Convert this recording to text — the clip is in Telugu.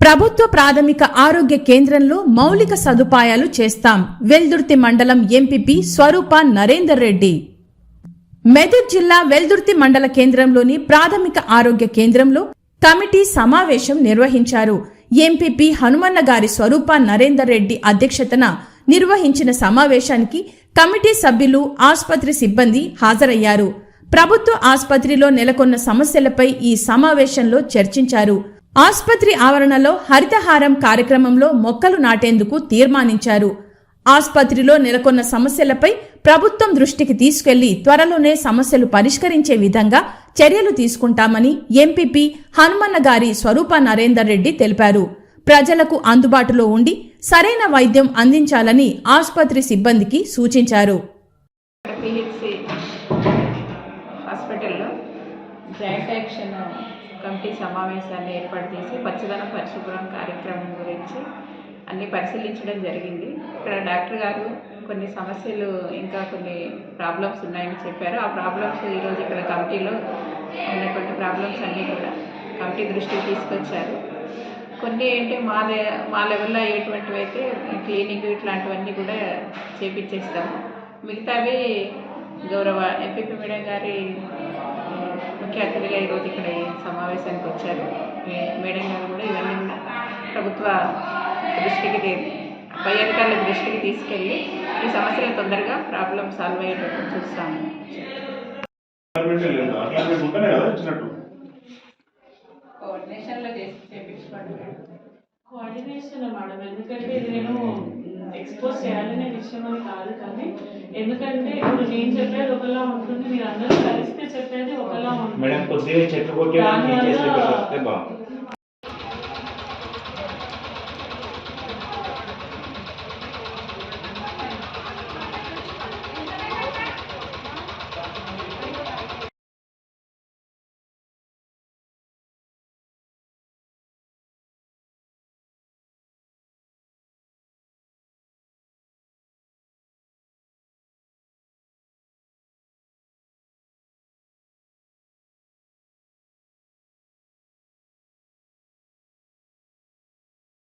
ప్రభుత్వ ప్రాథమిక ఆరోగ్య కేంద్రంలో మౌలిక సదుపాయాలు చేస్తాం. వెల్దుర్తి మండలం ఎంపీపీ స్వరూప నరేందర్ రెడ్డి. మెదక్ జిల్లా వెల్దుర్తి మండల కేంద్రంలోని ప్రాథమిక ఆరోగ్య కేంద్రంలో కమిటీ సమావేశం నిర్వహించారు. ఎంపీపీ హనుమన్న గారి స్వరూప నరేందర్ రెడ్డి అధ్యక్షతన నిర్వహించిన సమావేశానికి కమిటీ సభ్యులు, ఆసుపత్రి సిబ్బంది హాజరయ్యారు. ప్రభుత్వ ఆసుపత్రిలో నెలకొన్న సమస్యలపై ఈ సమావేశంలో చర్చించారు. ఆసుపత్రి ఆవరణలో హరితహారం కార్యక్రమంలో మొక్కలు నాటేందుకు తీర్మానించారు. ఆసుపత్రిలో నెలకొన్న సమస్యలపై ప్రభుత్వం దృష్టికి తీసుకెళ్లి త్వరలోనే సమస్యలు పరిష్కరించే విధంగా చర్యలు తీసుకుంటామని ఎంపీపీ హనుమన్న గారి స్వరూప నరేందర్ రెడ్డి తెలిపారు. ప్రజలకు అందుబాటులో ఉండి సరైన వైద్యం అందించాలని ఆసుపత్రి సిబ్బందికి సూచించారు. హాస్పిటల్లో జాయింట్ యాక్షన్ కమిటీ సమావేశాన్ని ఏర్పాటు చేసి పచ్చదనం పరిశుభ్రం కార్యక్రమం గురించి అన్ని పరిశీలించడం జరిగింది. ఇక్కడ డాక్టర్ గారు కొన్ని సమస్యలు, ఇంకా కొన్ని ప్రాబ్లమ్స్ ఉన్నాయని చెప్పారు. ఆ ప్రాబ్లమ్స్ ఈరోజు ఇక్కడ కమిటీలో ఉన్నటువంటి ప్రాబ్లమ్స్ అన్నీ కూడా కమిటీ దృష్టికి తీసుకొచ్చారు. కొన్ని ఏంటి మా లెవెల్లో అయ్యేటువంటివి అయితే క్లీనింగ్ ఇట్లాంటివన్నీ కూడా చేపించేస్తాము. మిగతావి గౌరవ ఎంపీపీ మేడం గారి ముఖ్య అతిథిగా ఈరోజు ఇక్కడ ఈ సమావేశానికి వచ్చారు. మేడం గారు కూడా ఇవన్నీ ప్రభుత్వ దృష్టికి, పై అధికారుల దృష్టికి తీసుకెళ్ళి ఈ సమస్యలు తొందరగా ప్రాబ్లం సాల్వ్ అయ్యేటట్టు చూస్తాము. కోఆర్డినేషన్లో కోఆర్డినేషన్ మేడం, ఎందుకంటే ఇది నేను ఎక్స్పోజ్ చేయాలనే విషయం అని కాదు, కానీ ఎందుకంటే ఇప్పుడు నేను చెప్పేది ఒకలా ఉంటుంది, మీరు అందరూ కలిస్తే చెప్పేది ఒకలా ఉంటుంది.